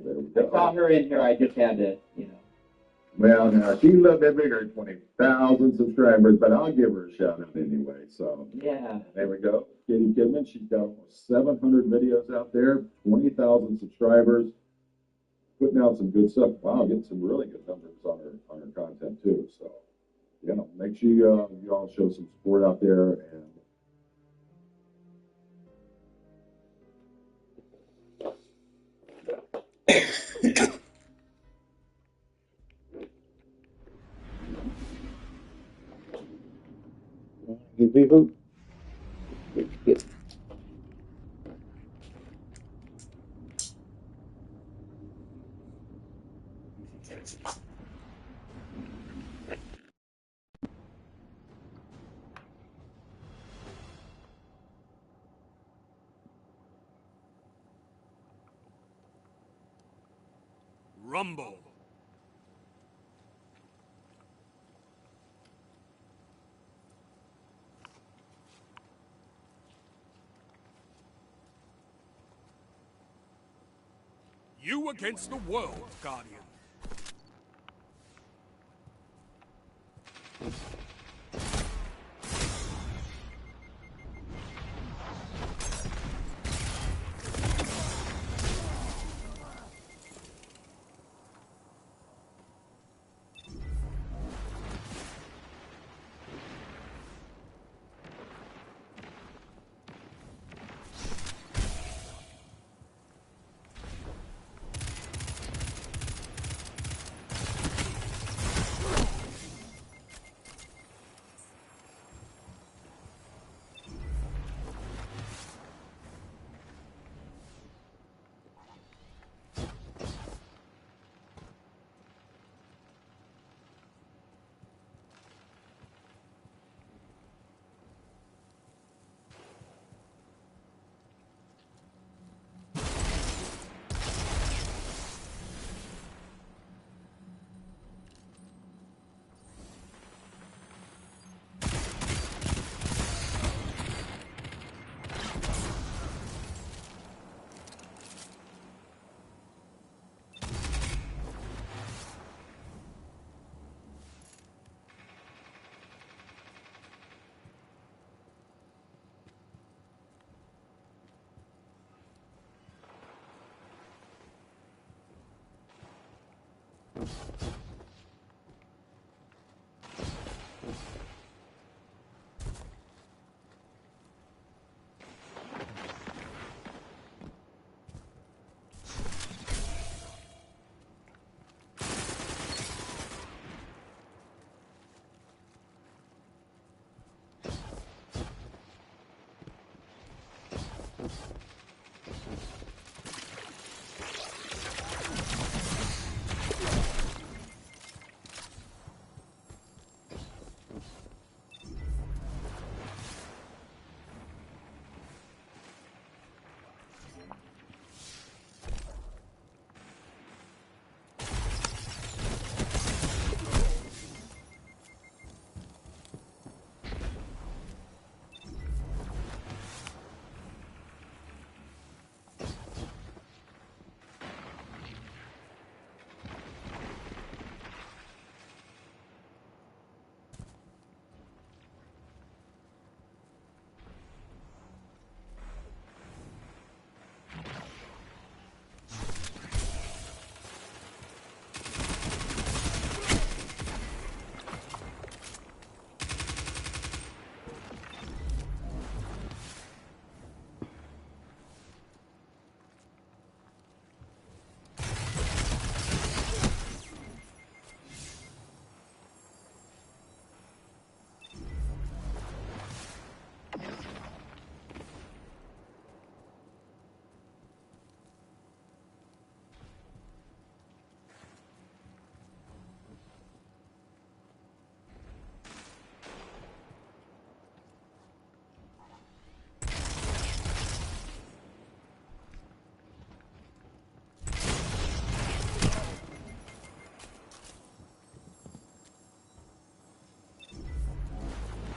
there we I saw go. her in here. I just had to, Well, now she's a little bit bigger than 20,000 subscribers, but I'll give her a shout out anyway. So Yeah. there we go. Katie Kidman, she's got almost 700 videos out there, 20,000 subscribers, putting out some good stuff. Wow, getting some really good numbers on her content too. So make sure you all show some support out there and. You people. Rumble. You against the world, Guardian.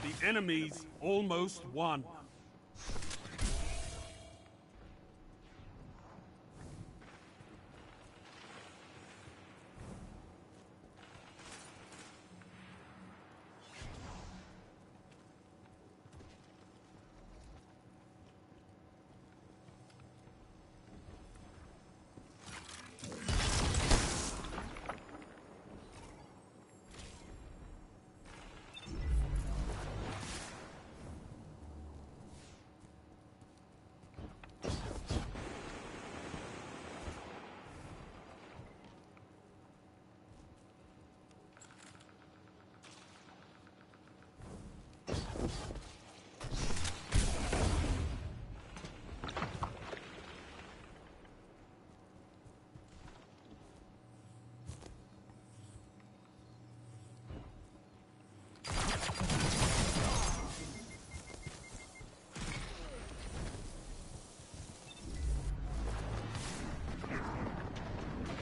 The enemy's almost won.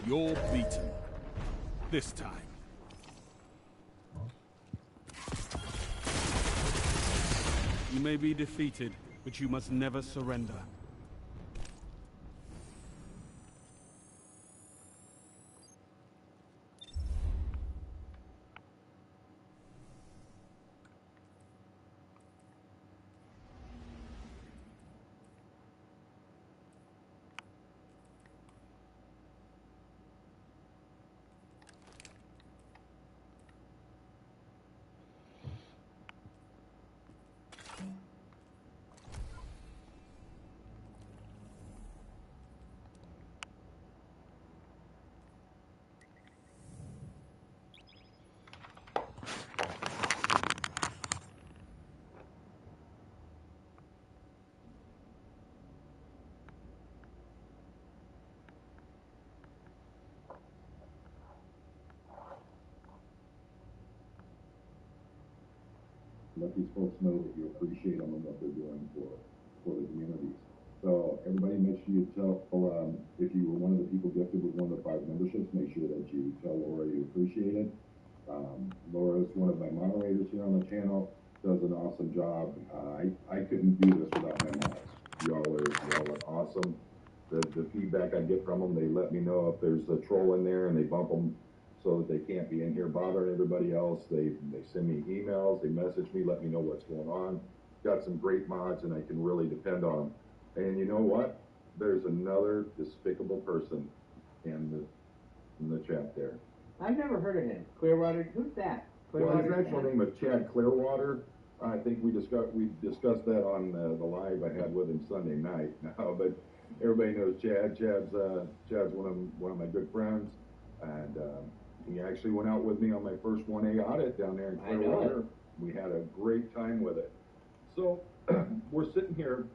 You're beaten. This time. You may be defeated, but you must never surrender. Let these folks know that you appreciate them and what they're doing for the communities. So everybody, make sure you tell, if you were one of the people gifted with one of the 5 memberships, make sure that you tell Laura you appreciate it. Laura is one of my moderators here on the channel, does an awesome job. I couldn't do this without my mods. Y'all are awesome. The feedback I get from them, they let me know if there's a troll in there and they bump them so that they can't be in here bothering everybody else. They send me emails, they message me, let me know what's going on. Got some great mods and I can really depend on them. And you know what? There's another despicable person in the chat there. I've never heard of him. Clearwater, who's that? Well, his actual name is Chad Clearwater. I think we discussed that on the live I had with him Sunday night. Now, but everybody knows Chad. Chad's one of my good friends, and he actually went out with me on my first 1A audit down there in Clearwater. We had a great time with it. So we're sitting here.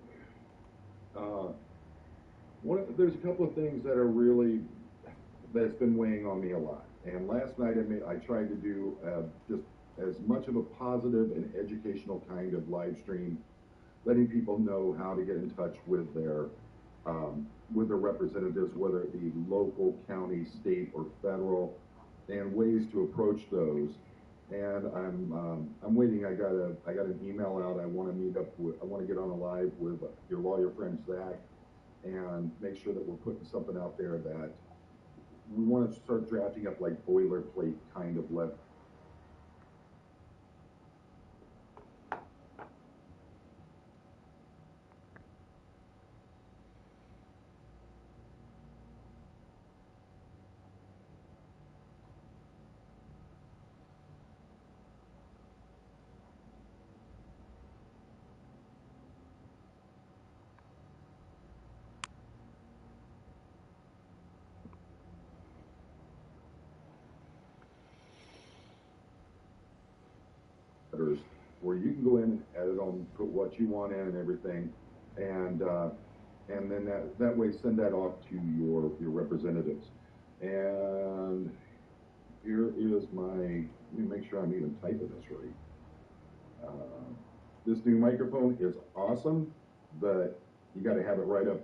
There's a couple of things that are really that's been weighing on me a lot. And last night I tried to do just as much of a positive and educational kind of live stream, letting people know how to get in touch with their representatives, whether it be local, county, state, or federal, and ways to approach those. And I'm waiting. I got an email out. I want to get on a live with your lawyer friend Zach, and make sure that we're putting something out there that we want to start drafting up like boilerplate kind of letter. Where you can go in and edit them, put what you want in and everything, and then that way send that off to your representatives. And here is let me make sure I'm even typing this right. This new microphone is awesome, but you got to have it right up.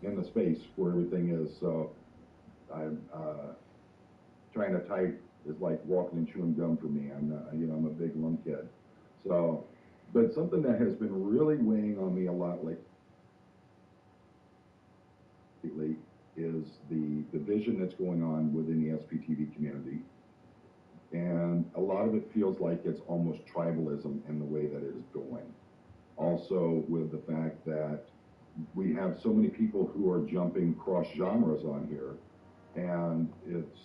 in the space where everything is. So I'm trying to type is like walking and chewing gum for me. I'm a big lung kid. So, but something that has been really weighing on me a lot lately is the division that's going on within the SPTV community. And a lot of it feels like it's almost tribalism in the way that it is going. Also with the fact that we have so many people who are jumping cross genres on here. And it's,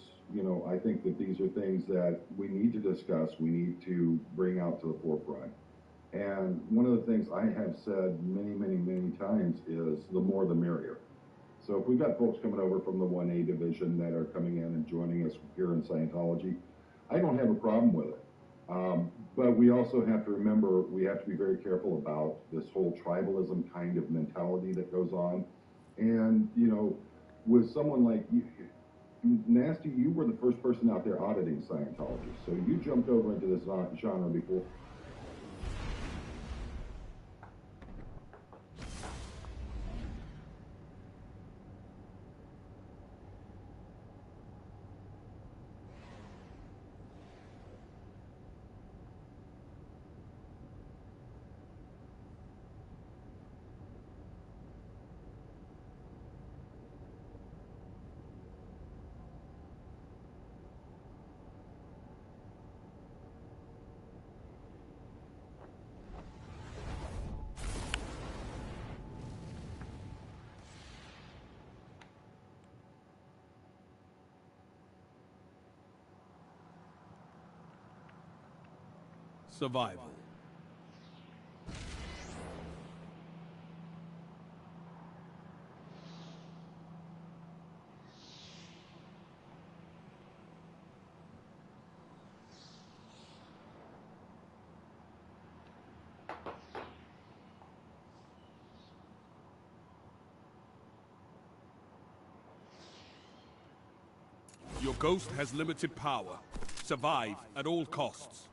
I think that these are things that we need to discuss, we need to bring out to the forefront. And one of the things I have said many, many, many times is the more the merrier. So if we've got folks coming over from the 1A division that are coming in and joining us here in Scientology, I don't have a problem with it. But we also have to remember, we have to be very careful about this whole tribalism kind of mentality that goes on. And, with someone like you, Nasty, you were the first person out there auditing Scientology. So you jumped over into this genre before. Survival. Your ghost has limited power. Survive at all costs.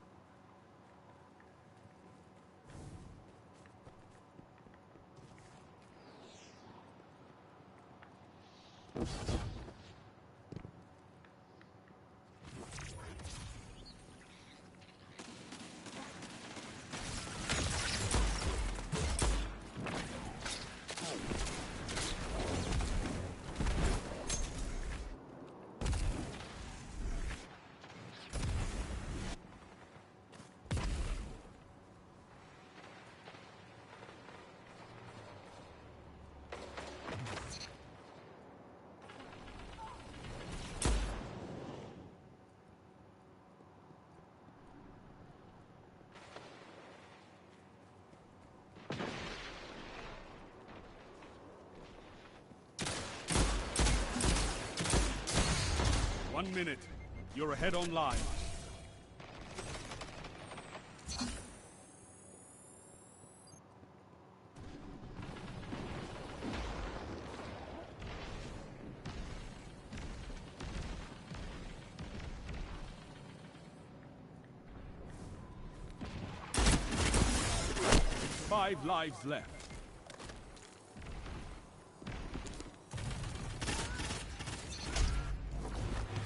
One minute. You're ahead on line. 5 lives left.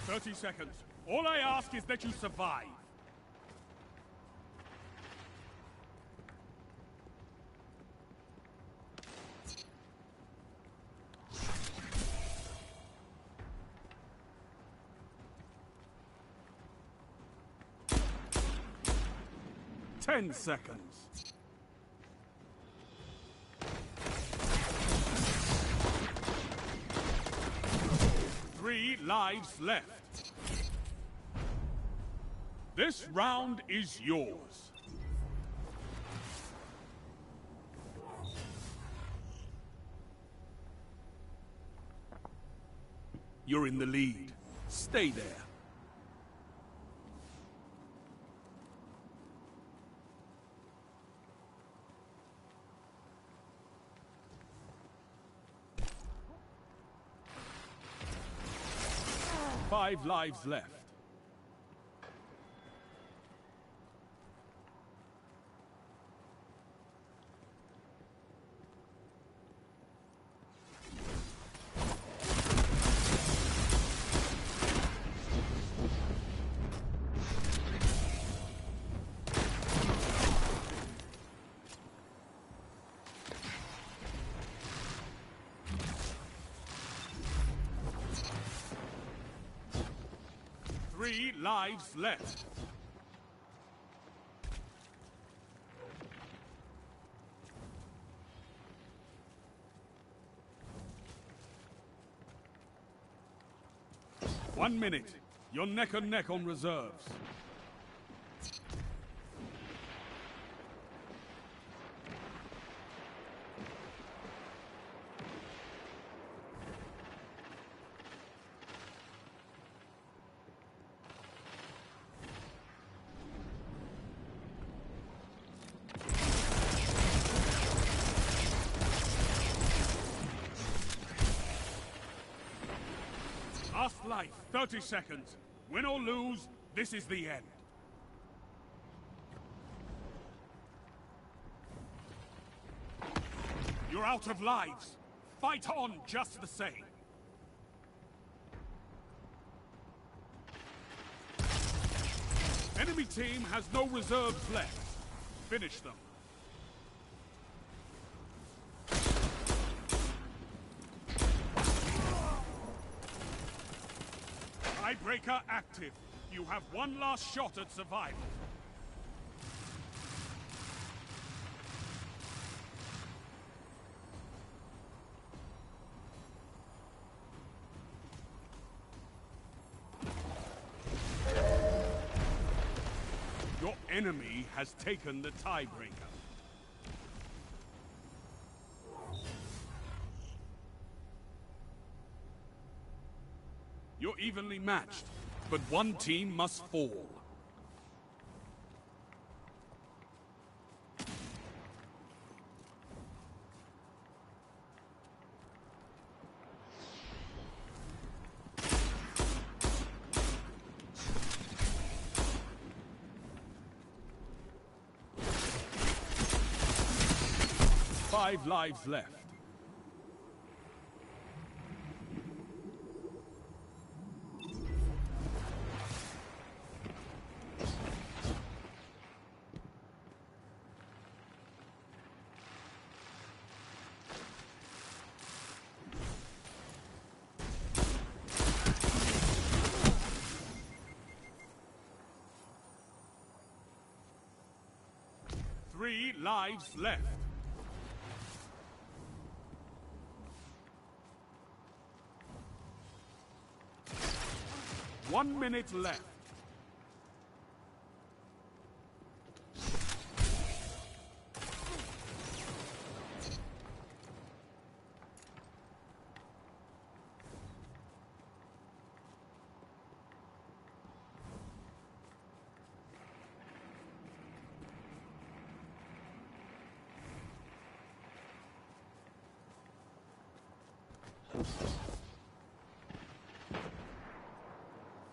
"30 seconds. All I ask is that you survive." "10 seconds. Three lives left. This round is yours. You're in the lead. Stay there. Five lives left. Three lives left. One minute. You're neck and neck on reserves. Last life, 30 seconds. Win or lose, this is the end. You're out of lives. Fight on just the same. Enemy team has no reserves left. Finish them. Tiebreaker active. You have one last shot at survival. Your enemy has taken the tiebreaker. You're evenly matched, but one team must fall. Five lives left. Three lives left. One minute left.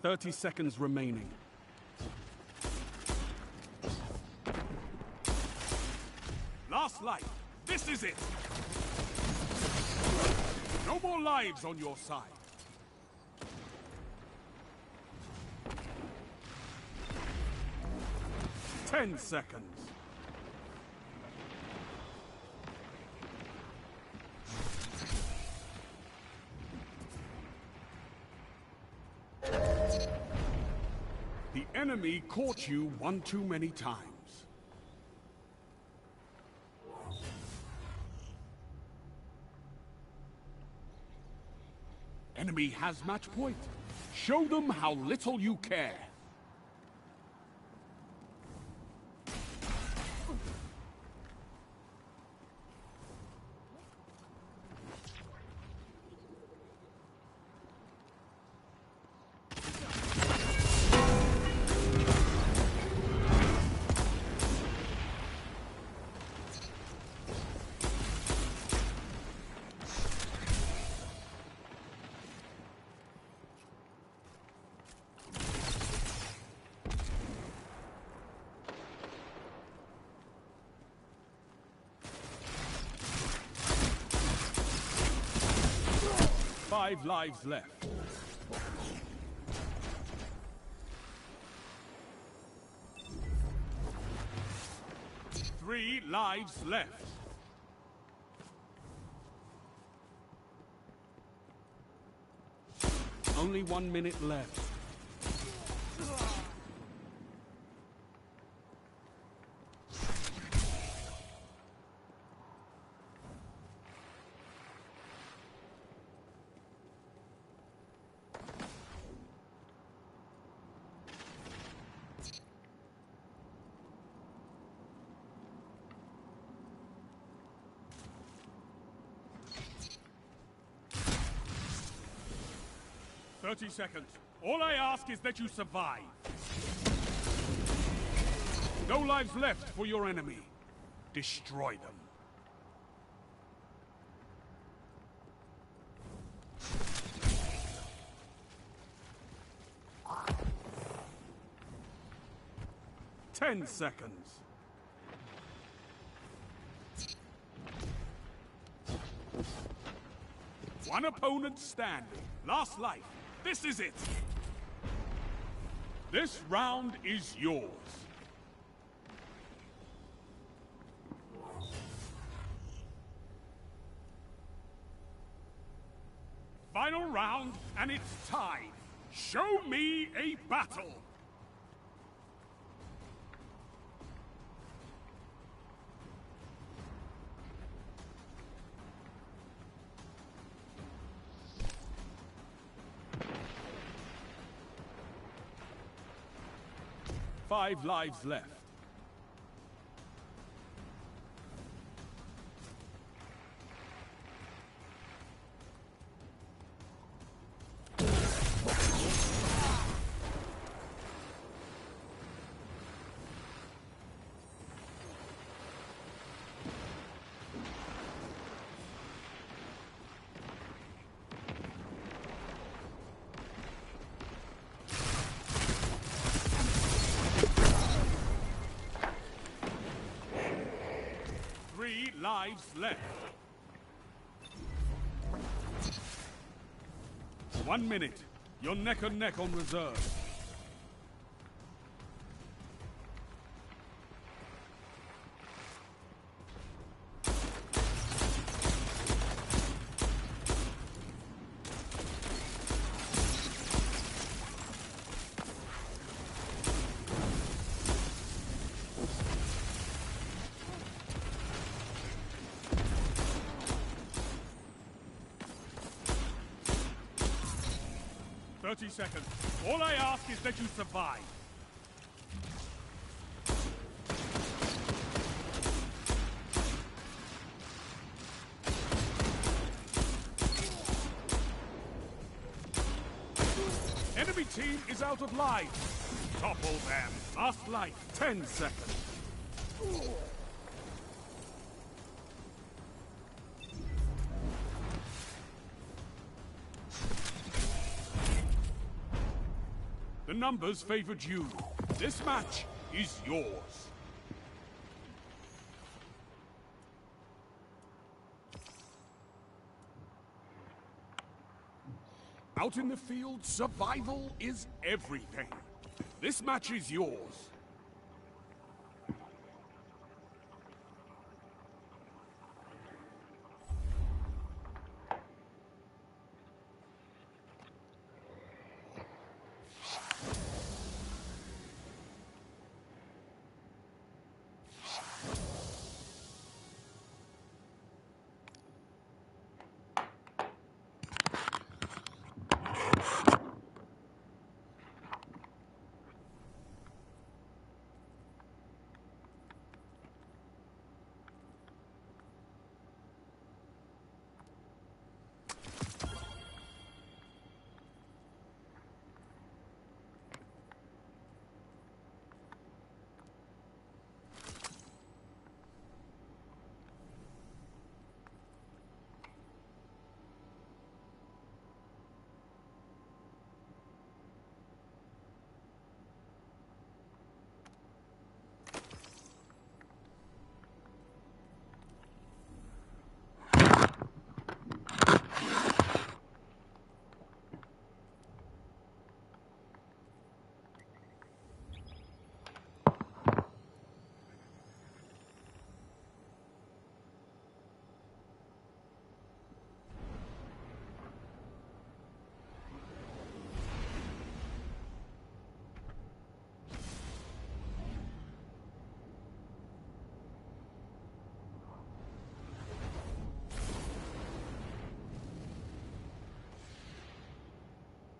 "30 seconds remaining. Last life. This is it. No more lives on your side. 10 seconds. The enemy caught you one too many times. Enemy has match point. Show them how little you care. Five lives left. Three lives left. Only 1 minute left. "30 seconds. All I ask is that you survive. No lives left for your enemy. Destroy them." "10 seconds. One opponent standing. Last life. This is it. This round is yours. Final round, and it's time. Show me a battle. Five lives left. Three lives left. 1 minute. You're neck and neck on reserve. "30 seconds. All I ask is that you survive. Enemy team is out of lives. Topple them. Last life. 10 seconds. The numbers favored you. This match is yours. Out in the field, survival is everything. This match is yours.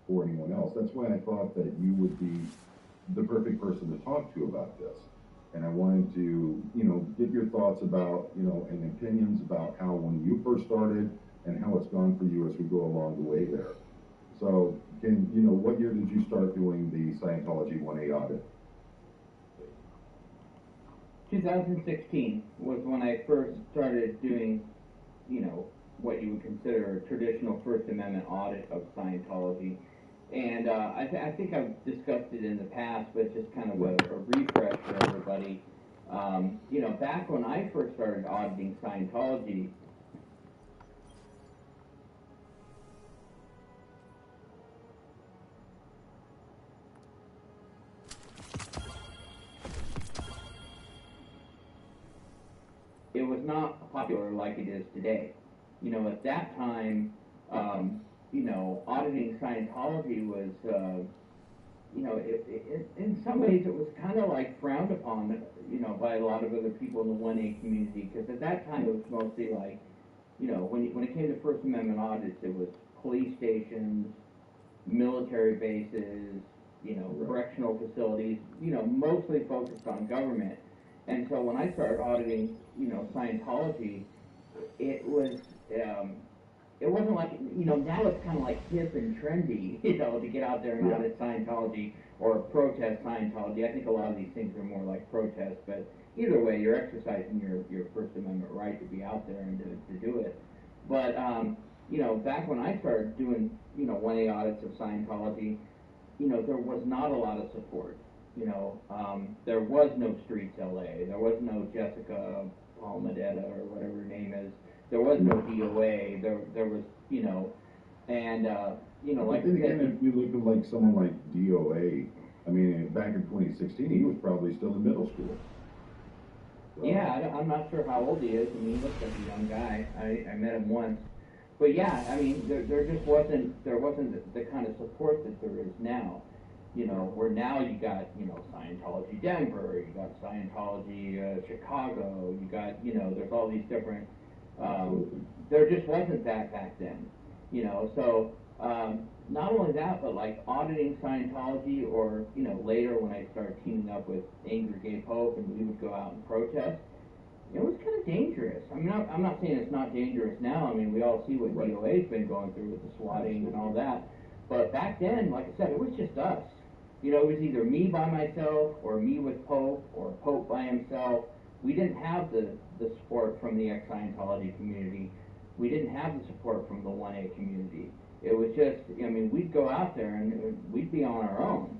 Or anyone else. That's why I thought that you would be the perfect person to talk to about this. And I wanted to, get your thoughts about, and opinions about how when you first started and how it's gone for you as we go along the way there. So, what year did you start doing the Scientology 1A audit? 2016 was when I first started doing, what you would consider a traditional First Amendment audit of Scientology. And I think I've discussed it in the past, but just kind of a refresh for everybody. Back when I first started auditing Scientology, it was not popular like it is today. At that time, auditing Scientology was, in some ways it was kind of like frowned upon, by a lot of other people in the 1A community, because at that time it was mostly like, when it came to First Amendment audits, it was police stations, military bases, correctional facilities, mostly focused on government. And so when I started auditing, Scientology, it wasn't like, now it's kind of like hip and trendy, to get out there and audit Scientology or protest Scientology. I think a lot of these things are more like protests, but either way, you're exercising your First Amendment right to be out there and to do it. But, back when I started doing, 1A audits of Scientology, there was not a lot of support. There was no Streets LA, there was no Jessica Palmadetta or whatever her name is. There was no DOA. There was, and like if you look at like someone like DOA, I mean, back in 2016, he was probably still in middle school. So. Yeah, I'm not sure how old he is. I mean, he looks like a young guy. I met him once, but yeah, I mean, there just wasn't the kind of support that there is now. Where now you got, Scientology Denver, you got Scientology Chicago, you got, there's all these different, there just wasn't that back then, so not only that, but like auditing Scientology or, later when I started teaming up with Angry Gay Pope and we would go out and protest, it was kind of dangerous. I mean, I'm not saying it's not dangerous now. I mean, we all see what DOA's been going through with the swatting and all that, but back then, like I said, it was just us. It was either me by myself or me with Pope or Pope by himself. We didn't have the support from the ex-Scientology community. We didn't have the support from the 1A community. It was just, we'd go out there and we'd be on our own.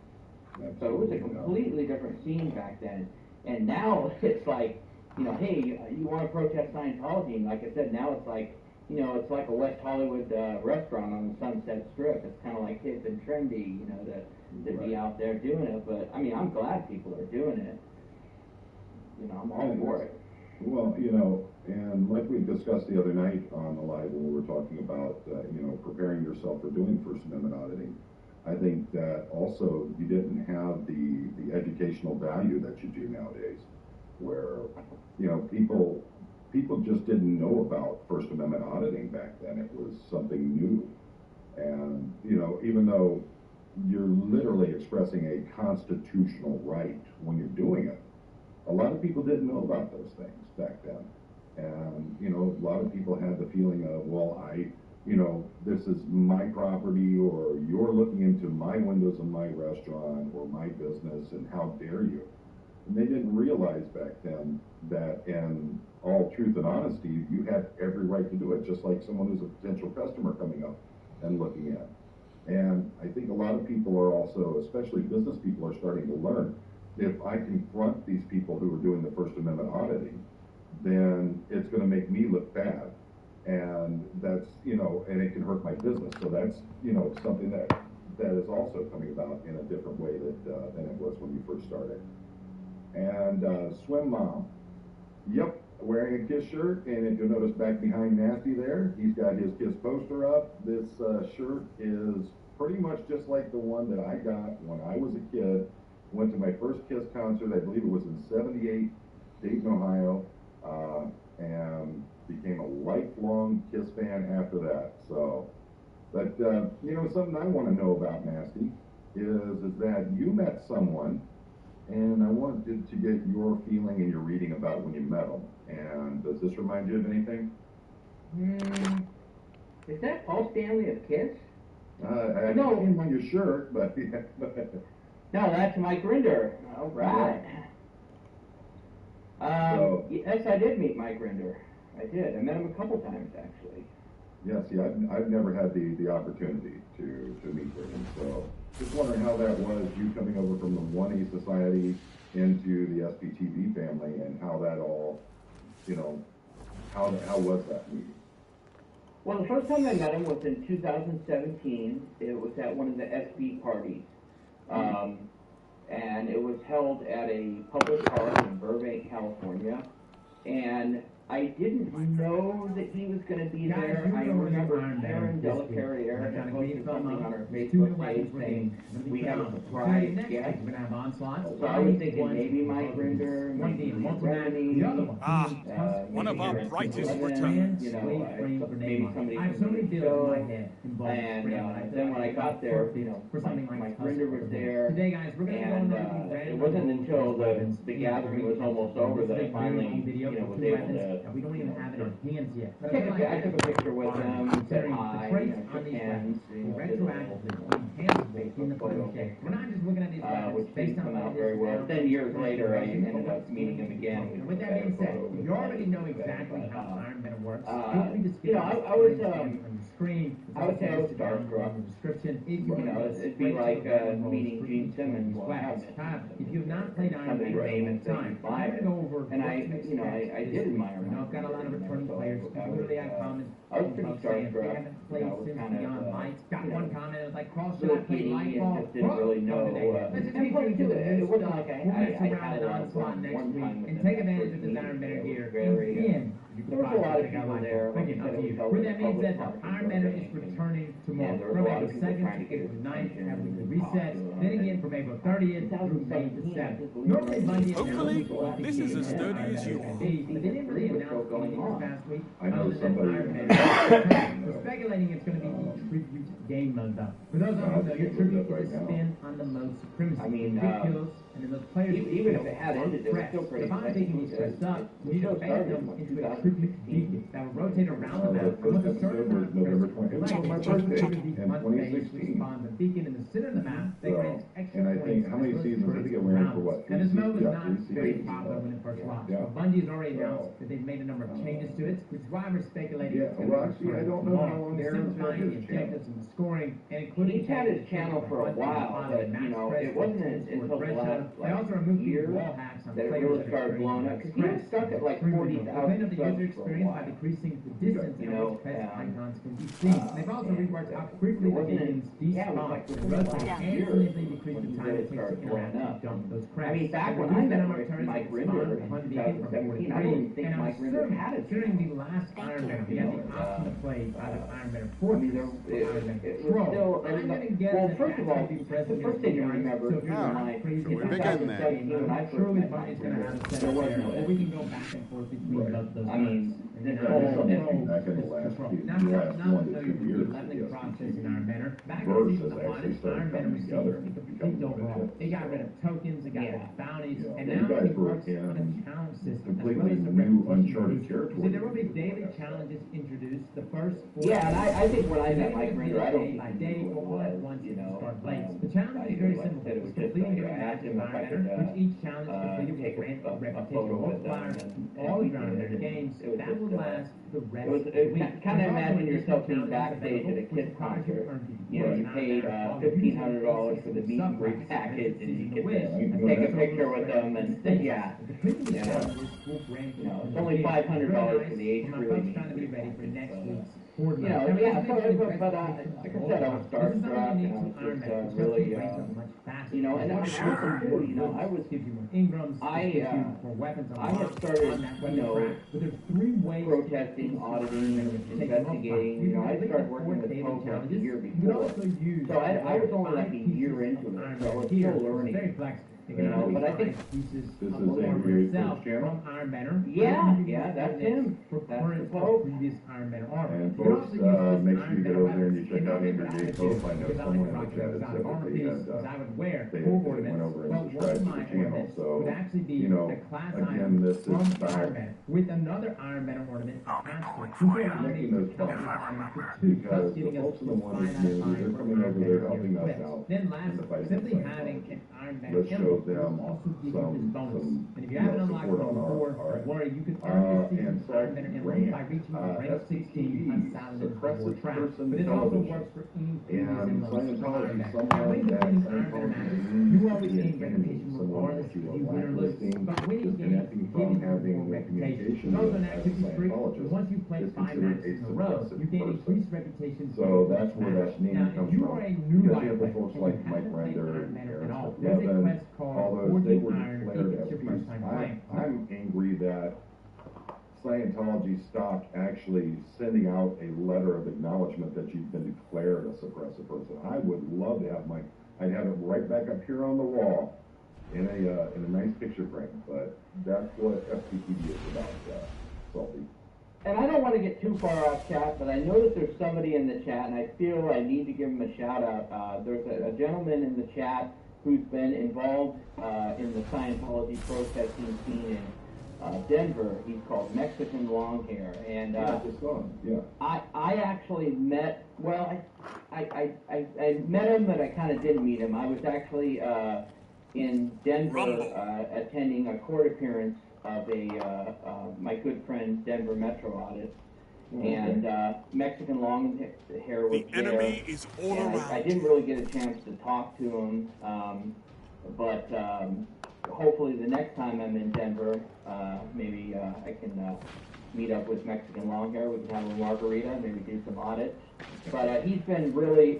So it was a completely different scene back then. And now it's like, hey, you want to protest Scientology? And like I said, now it's like, you know, it's like a West Hollywood restaurant on the Sunset Strip. It's kind of like hip and trendy, you know, to be out there doing it. But I mean, I'm glad people are doing it. You know, I'm all for it. Well, you know, and like we discussed the other night on the live when we were talking about, you know, preparing yourself for doing First Amendment auditing, I think that also you didn't have the educational value that you do nowadays, where, you know, people just didn't know about First Amendment auditing back then. It was something new. And, you know, even though you're literally expressing a constitutional right when you're doing it, a lot of people didn't know about those things back then. And, you know, a lot of people had the feeling of, well, you know, this is my property, or you're looking into my windows of my restaurant or my business, and how dare you? And they didn't realize back then that, in all truth and honesty, you had every right to do it, just like someone who's a potential customer coming up and looking at. And I think a lot of people are also, especially business people, are starting to learn, if I confront these people who are doing the First Amendment auditing, then it's going to make me look bad. And that's, you know, and it can hurt my business. So that's, you know, something that is also coming about in a different way than it was when you first started. And Swim Mom, yep, wearing a KISS shirt. And if you'll notice back behind Nasty there, he's got his KISS poster up. This shirt is pretty much just like the one that I got when I was a kid. Went to my first KISS concert, I believe it was in '78, Dayton, Ohio, and became a lifelong KISS fan after that. So, but you know, something I want to know about, Nasty, is that you met someone, and I wanted to get your feeling and your reading about when you met them. And does this remind you of anything? Is that Paul Stanley of KISS? I know him on your shirt, but yeah. No, that's Mike Rinder. All right. Yes, I did meet Mike Rinder. I did. I met him a couple times, actually. Yeah, see, I've never had the opportunity to meet with him. So just wondering how that was, you coming over from the 1A Society into the SPTV family, and how that all, you know, how was that meeting? Well, the first time I met him was in 2017. It was at one of the SB parties. And it was held at a public park in Burbank, California. And I didn't know that he was going to be there. I remember Karen Della Carriere had posted something on her Facebook page saying we have a surprise guest. So I was thinking maybe Mike Rinder, maybe Bethany, one of our brightest returns. you know, maybe somebody from the show. And then when I got there, you know, Mike Rinder was there, and it wasn't until the gathering was almost over that I finally, you know, was able to. We don't even have it in hands yet. I took a picture with them, said hi, shook hands, We're not just looking at these which didn't come out very well. Then years later, I ended up meeting him again. And with that being said, you already know exactly how Iron Man works. You know, I was, on the screen. I would say I was starstruck. You know, it'd be like meeting Gene Simmons. If you've not played Iron Man for a long time, I'm going to go over. And I did admire him. I've got a lot of returning players. Really had comments. I was pretty starstruck. They haven't played since Beyond Lights. Got one comment. It was like, cross little giddy and just didn't really know. And plus, too, it wasn't like I had a lot of fun one time. And take advantage of the Iron Man gear. There was a lot of people there. Where that means that the Iron Man is returning tomorrow. From April 2nd to April 9th, having the resets. Then again from April 30th through May the 7th. Normally Monday. Hopefully, this is as sturdy as you are. But they didn't really announce anything this past week. I know somebody. We're speculating it's going to be the tribute game mode, though. For those of you who know, your tribute is a spin on the mode supremacy. I mean, big kills, and then those players. Even if it had ended, it was still pretty If I'm taking these stressed up, we need to band them into a tribute beacon that will rotate around the map. Once a certain amount of November 20th, like my a birthday tribute in once they 2016. spawn the beacon in the center of the map, they grant extra And I think, points how many as seasons those I think it went for what? and this mode was Yeah, not three very seasons. popular when it first launched. Yeah. But Bungie has already announced that they've made a number of changes to it, which is why we're speculating Yeah, it's going well, to actually, I don't know how long They're Aaron's had simplifying the his channel. objectives and the scoring, and including He's had his channel for a while, but, you know, it wasn't until the last They also removed the years wall hacks on that it players really that started blowing up, because he was stuck at like 40,000 Cleaned up the user subs for a experience by while. decreasing the distance You at know, which pest um, icons can be seen. They've also reworked how quickly the beacons yeah, it was despawn like and within the rotate last and year significantly decrease when the he time really it takes to started blowing interact up. and dump those cracks. I mean, back They when I reduced the met number of turns Mike that spawn Rinder per in 100 beacon from 2017, 43, I don't even think and I'm Mike Rinder certain, had a considering the last Iron Man, he had the option to play either Iron Man or I mean, Fortress or Iron Man it Pro. was still, I I'm mean, gonna guess well, that first of that's all, gonna be the present first thing you remember, so if you're in not like crazy we're about beginning that, there. 2017, when I first surely met Mike Bunny's gonna have a Rinder, set there up was there, no or we can go back and forth between those I mean, and this then whole, Back in the last few, now, last now 1 to 2 the years, leveling the process in Iron Banner. Back verse in has the actually honest started Iron Banner coming together received and the becoming complete a overhaul. hit. They got rid of tokens, they got rid Yeah. of bounties, Yeah. and You now guys they were work on a in challenge system as well completely as the new, repetition uncharted rules. territory. So there will be daily challenges introduced. The first four yeah, and I think when I and met then Mike it'll be Rinder, I don't day think by he day knew or what all it at was, once you to know. start late. The challenge I is very like simple. said, it It's was just completing like, your I asked matches him in if I Iron could, Banner, which each challenge completed take will grant a a repetition photo with multiplier them, to and all he of your Iron did, Banner and games. it was That will just, last the rest It was, of the week. kind of There's also imagine yourself additional being challenges backstage at a available, Kiss which requires concert. you to earn PvP. You know, you Not paid all the $1,500 for the users meet and greet sub-classes, package, and you get Wish, to You can take go a back. picture with them, and yeah, Completing the you know, challenges will grant you know, it's the only game. $500 Very for the nice age my really folks trying to be meet and ready for greet, next but, week's board you match. know, Now, yeah, let's so, mention the but, like I said, I was This is something starstruck, unique and I to Iron was Man. just It's really, just rates up much faster. you know, and What also too, you know, I was, gives you more Ingrams, I, it gives you more weapons I had unlocked started, on that you weapon know, track. But there's 3 ways protesting, to auditing, investigating, you know, I started working with Pogo the year You can before. also use So I was only like a 5 year pieces into of it, Iron so I Man was here, still which is learning. very flexible. You You can know, always but I find think pieces this of is the a armor Create itself Coach channel. from Iron Banner. Yeah, You can yeah, use that's units him. For That's current the or Pope. previous Iron Banner armor. And You can folks, also use this make sure Iron you get Banner over there and you weapons check in out other Andrew J. outfits, Pope. I know because someone in like the chat rock has exotic said armor that they pieces, had, because I would wear they full went ornaments, over and but one subscribed of to my the channel, ornaments so, would actually be you know, the class again, item this is from about Iron Banner with another Iron Banner ornament attached to it. This will allow me making to those count points. this item for 2, thus Because the giving us folks in the one 5 out of community, 5 they're for coming Iron over Banner there helping us equips. out Then in last, the fight simply against having Scientology. an Iron Banner Let's show emblem them will also give you some- this bonus. some, And if you you haven't know, unlocked support level on 4, our don't worry, you can earn your and season's Iron Banner emblem by reaching the rank 16 on Saladin's reward track. But it also works for any previous And emblems from Iron Scientology, Banner. someone Now, when that defending Iron Banner Scientology matches, deems you to always be an gain enemy, reputation someone regardless that you if are you win or lose. blacklisting, But winning games disconnecting give from you having more a reputation. communication It's also with an as a activity streak, but Scientologist once you play is 5 considered matches a in a row, subversive you gain person. increased reputation. So that's where that name now, comes if you from. are a new Because life you have the player folks and like you Mike haven't played Render, Iron Banner at Aaron all, Levin, there's a quest called all those, 14 they were Iron if declared it's your as first time playing. I'm angry that Scientology stopped actually sending out a letter of acknowledgement that you've been declared a suppressive person. I would love to have I'd have it right back up here on the wall in a nice picture frame, but that's what FTPD is about, Salty. And I don't want to get too far off chat, but I noticed there's somebody in the chat, and I feel I need to give him a shout out. There's a gentleman in the chat who's been involved in the Scientology protesting scene in Denver. He's called Mexican Longhair, and I actually met. Well, I met him, but I kind of didn't meet him. I was actually in Denver attending a court appearance of my good friend Denver Metro Audit, and Mexican Longhair was The enemy is all and around. I didn't really get a chance to talk to him, but hopefully the next time I'm in Denver, maybe I can meet up with Mexican Longhair. We can have a margarita, maybe do some audits. But he's been really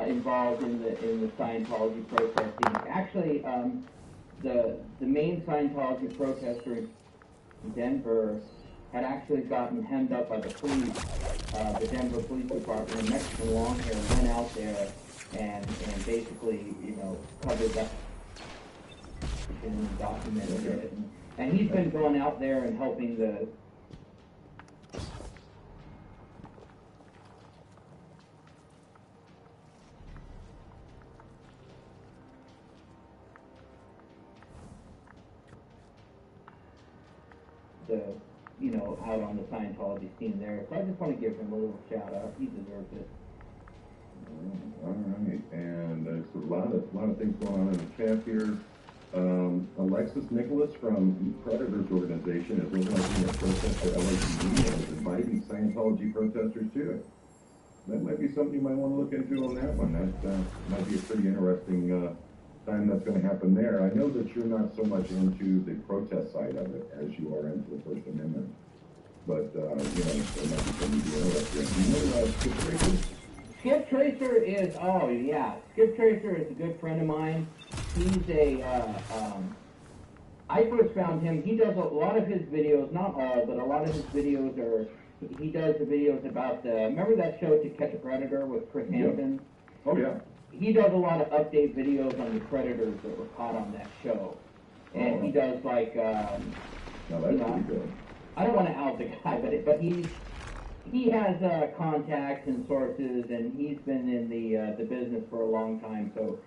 involved in the Scientology protesting. Actually, the main Scientology protester in Denver had actually gotten hemmed up by the police, the Denver Police Department, and Mexican Longhair went out there and basically, covered that and documented it. And he's been going out there and helping the out on the Scientology scene there. So I just want to give him a little shout out. He deserves it. All right, and there's a lot of things going on in the chat here. Alexis Nicholas from Eat Predators organization is organizing a protest for LAPD and is inviting Scientology protesters to it. That might be something you might want to look into on that one. That might be a pretty interesting time that's gonna happen there. I know that you're not so much into the protest side of it as you are into the First Amendment, but, there might be something to be interested in. You know, Skip Tracer? Skip Tracer is, oh yeah, Skip Tracer is a good friend of mine. He's I first found him, he does a lot of his videos, not all, but a lot of his videos are, he does the videos about remember that show To Catch a Predator with Chris Hansen? Oh, yeah. He does a lot of update videos on the predators that were caught on that show. And he does like, Now that's pretty good. I don't want to out the guy, but he has contacts and sources, and he's been in the business for a long time, so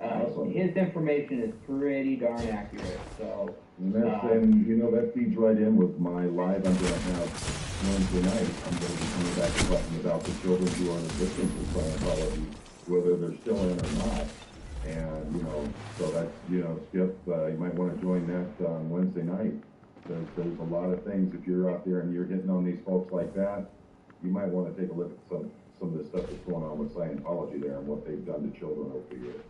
Awesome. his information is pretty darn accurate. So And that feeds right in with my live I'm gonna have Wednesday night. I'm gonna be coming back and talking about the children who are the victims of Scientology, whether they're still in or not. And, so that's, Skip, you might want to join that on Wednesday night. There's a lot of things, if you're out there and you're hitting on these folks like that, you might want to take a look at some of the stuff that's going on with Scientology there and what they've done to children over the years.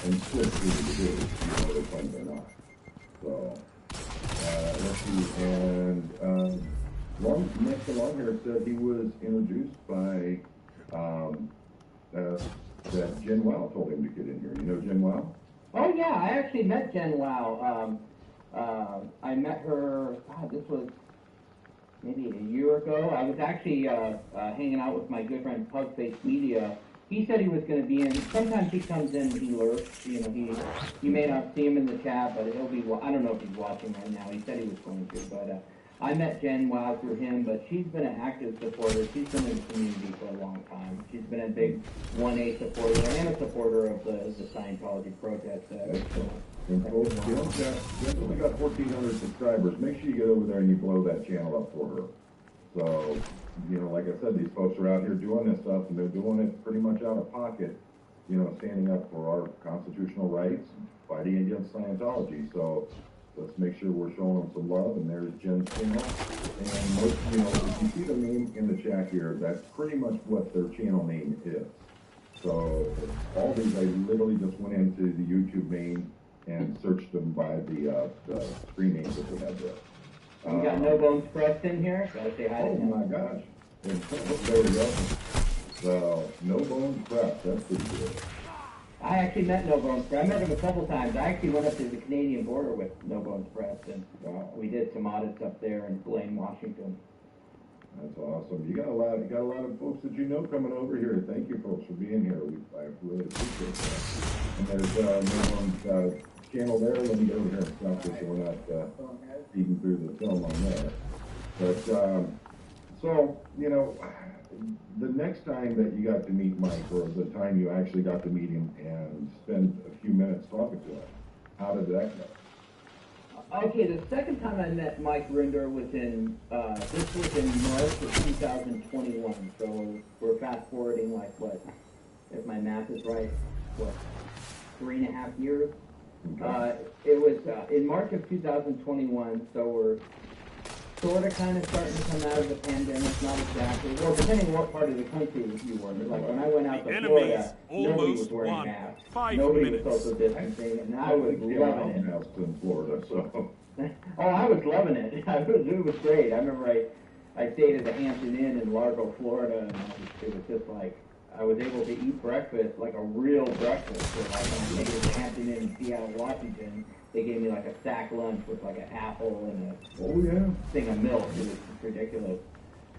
And still choosing to do, they claim they're not. So, let's see, and, Nick the Longhair said he was introduced by, that Jen Wow told him to get in here. You know Jen Wow? oh yeah, I actually met Jen Wow. I met her, this was maybe a year ago. I was actually hanging out with my good friend Pugface Media. He said he was going to be in. Sometimes he comes in and he lurks. You may not see him in the chat, but he'll be. I don't know if he's watching right now. He said he was going to, but I met Jen Wow through him. But she's been an active supporter. She's been in the community for a long time. She's been a big 1A supporter and a supporter of the Scientology protest. And folks, Jen's only got 1,400 subscribers. Make sure you get over there and you blow that channel up for her. So, like I said, these folks are out here doing this stuff, and they're doing it pretty much out of pocket, standing up for our constitutional rights, fighting against Scientology. So let's make sure we're showing them some love, and there's Jen's channel. And most, if you see the name in the chat here, that's pretty much what their channel name is. So all these, I literally just went into the YouTube main and searched them by the screen names that they had there. We got No Bones Pressed in here. Gotta say hi to Oh him. my gosh. There we go. So, No Bones Pressed, that's pretty good. I actually met No Bones Pressed. I met him a couple times. I actually went up to the Canadian border with No Bones Pressed, and we did some audits up there in Blaine, Washington. That's awesome. You got a lot of folks that you know coming over here. Thank you folks for being here. I really appreciate that. And there's No Bones channel there. Let me get over here and stop this so we're not feeding through the film on there. But, so, the next time that you got to meet Mike, or the time you actually got to meet him and spend a few minutes talking to him, how did that go? Okay, the second time I met Mike Rinder was this was in March of 2021, so we're fast forwarding if my math is right, 3.5 years? Okay. It was in March of 2021, so we're sort of kind of starting to come out of the pandemic, not exactly. Well, depending on what part of the country you were. Like when I went out to Florida, nobody was wearing masks. Nobody was social distancing, and I was loving it. Masks in Florida, so. Oh, I was loving it. It was great. I remember I stayed at the Hampton Inn in Largo, Florida, and it was just like, I was able to eat breakfast, like a real breakfast. So like when I stayed at the Hampton Inn in Seattle, Washington, they gave me like a sack lunch with like an apple and a thing of milk. It was ridiculous.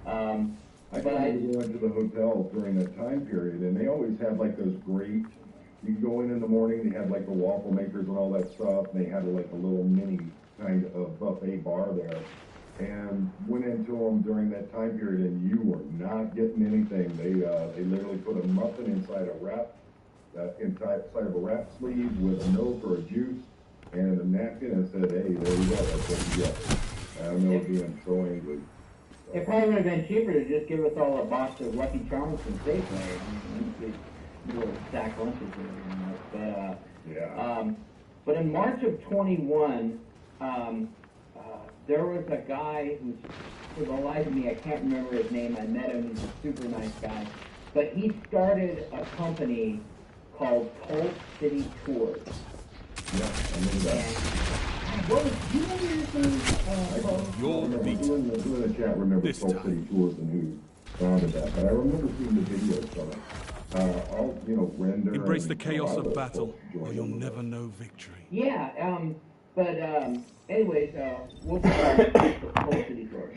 I went to the hotel during that time period, and they always had like those great, you go in the morning, they had like the waffle makers and all that stuff, and they had like a little mini kind of buffet bar there. And went into them during that time period, and you were not getting anything. They literally put a muffin inside a wrap, inside of a wrap sleeve with a milk or a juice and a napkin, and said, "Hey, there you go. That's what you get." I remember being so angry. It probably would have been cheaper to just give us all a box of Lucky Charms from Safeway. I mean, little stack lunches or anything. But but in March of 21. There was a guy who's, for the life of me, I can't remember his name. I met him. He's a super nice guy. But he started a company called Cult City Tours. Yeah, I remember that. And what was, do you remember anything, You're the beat. Who in the chat remembers This Colt time. City Tours and who founded that, but I remember seeing the videos from it. All, you know, Render. Embrace and the chaos a lot of those battle, folks joined or you'll in with never us. know victory. Yeah, anyways, we'll start with the Colt City Tours.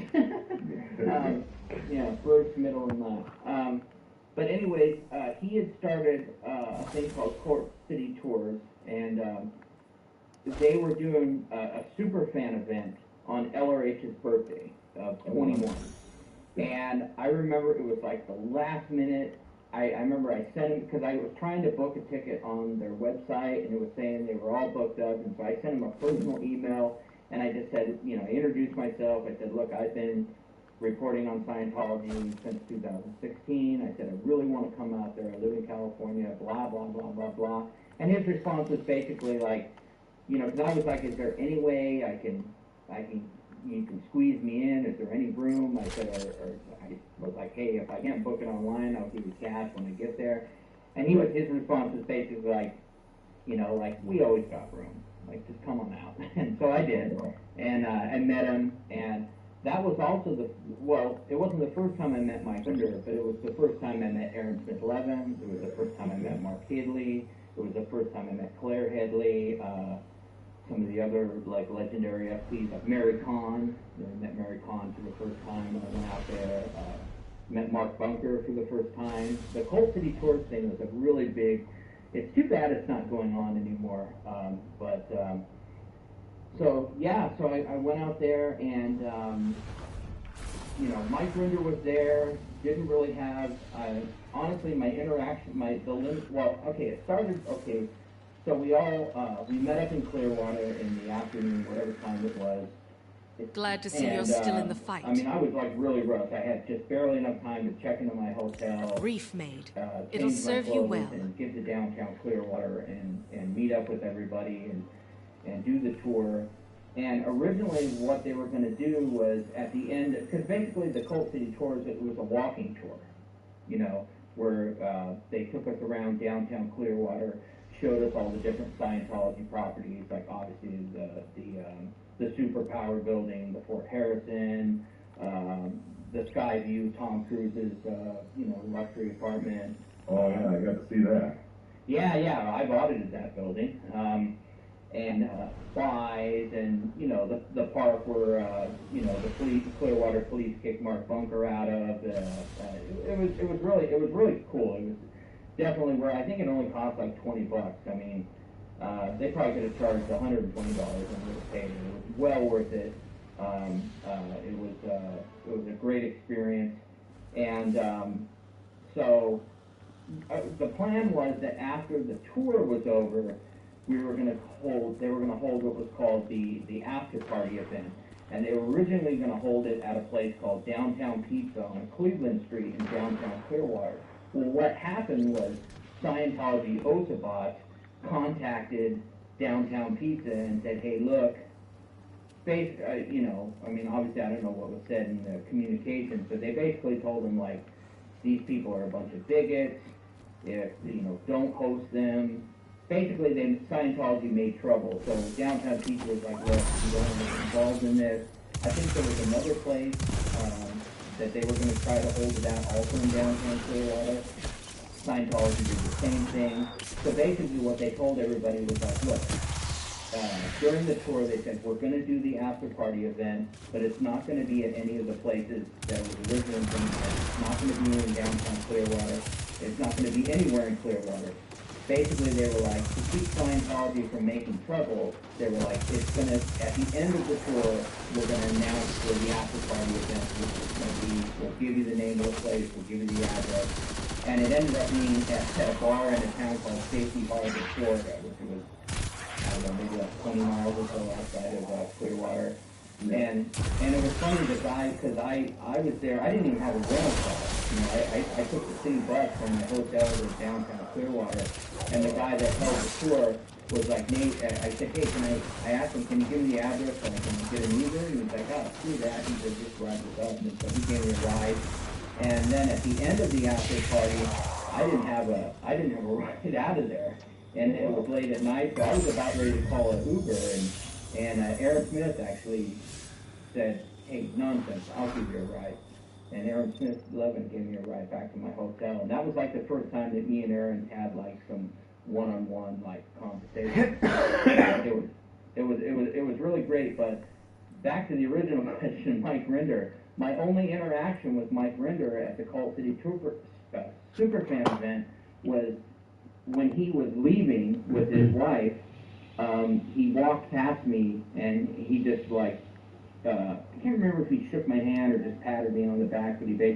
Yeah, first, middle, and last. But anyways, he had started a thing called Colt City Tours, and they were doing a super fan event on LRH's birthday of 21. And I remember it was like the last minute. I remember I sent him, because I was trying to book a ticket on their website, and it was saying they were all booked up, and so I sent him a personal email, and I just said, you know, I introduced myself. I said, look, I've been reporting on Scientology since 2016. I said, I really want to come out there. I live in California, blah, blah, blah, blah, blah. And his response was basically like, you know, because I was like, is there any way you can squeeze me in? Is there any room? I said, or I was like, hey, if I can't book it online, I'll give you cash when I get there. And his response was basically like, you know, like, we always got room. Like, just come on out. And so I did. And I met him, and that was also it wasn't the first time I met Mike Linder, but it was the first time I met Aaron Smith-Levin. It was the first time I met Mark Headley. It was the first time I met Claire Headley. Some of the other, like, legendary FPs, like Mary Kahn. I met Mary Kahn for the first time when I went out there. Met Mark Bunker for the first time. The Colt City Tours thing was a really big. It's too bad it's not going on anymore. So I went out there, and you know, Mike Linder was there. Didn't really have, honestly, my interaction, it started, okay. So we met up in Clearwater in the afternoon, whatever time it was. Glad to see you're still in the fight. I mean, I was like really rough. I had just barely enough time to check into my hotel. Brief made. change It'll my serve you clothes well. And get to downtown Clearwater and meet up with everybody and do the tour. And originally what they were going to do was at the end, because basically the Colt City Tours, it was a walking tour, you know, where they took us around downtown Clearwater, showed us all the different Scientology properties, like obviously the Superpower building, the Fort Harrison, the Skyview, Tom Cruise's, luxury apartment. Oh, yeah, I got to see that. Yeah, I've audited that building. And Spies, and, you know, the park where, the Clearwater police kicked Mark Bunker out of. It was really cool. It was definitely where, I think it only cost like $20. I mean, they probably could have charged $120 and would have paid it. It was well worth it. It was a great experience. And so the plan was that after the tour was over, they were going to hold what was called the after party event. And they were originally going to hold it at a place called Downtown Pizza on Cleveland Street in downtown Clearwater. Well, what happened was Scientology Osabot contacted Downtown Pizza and said, hey, look, obviously I don't know what was said in the communications, but they basically told them, like, these people are a bunch of bigots, if, don't host them. Basically, Scientology made trouble, so Downtown Pizza was like, look, we don't want to get involved in this. I think there was another place that they were going to try to hold it at, also in downtown Clearwater. Scientology did the same thing. So basically what they told everybody was like, look, during the tour they said, we're going to do the after party event, but it's not going to be at any of the places that was originally going to be. It's not going to be in downtown Clearwater. It's not going to be anywhere in Clearwater. Basically, they were like, to keep Scientology from making trouble, they were like, it's going to, at the end of the tour, we're going to announce where the after party event is going to be. We'll give you the name of the place, we'll give you the address. And it ended up being at a bar in a town called Safety Harbor, Florida, which was, I don't know, maybe like 20 miles or so outside of Clearwater. And it was funny, the guy, because I was there, I didn't even have a rental car. I took the city bus from the hotel to downtown Clearwater, and the guy that held the tour was like, Nate, I said, hey, I asked him, can you give me the address so I can get an Uber? And he was like, oh, screw that. He said, just ride with us. And so he gave me a ride. And then at the end of the after party, I didn't have a ride out of there. and it was late at night, so I was about ready to call an Uber, and Aaron Smith actually said, "Hey, nonsense, I'll give you a ride." And Aaron Smith Levin gave me a ride back to my hotel, and that was like the first time that me and Aaron had like some one-on-one like conversation. It was really great. But back to the original question, Mike Rinder. My only interaction with Mike Rinder at the Cult City Superfan event was when he was leaving with his wife. He walked past me and he just like, I can't remember if he shook my hand or just patted me on the back, but he basically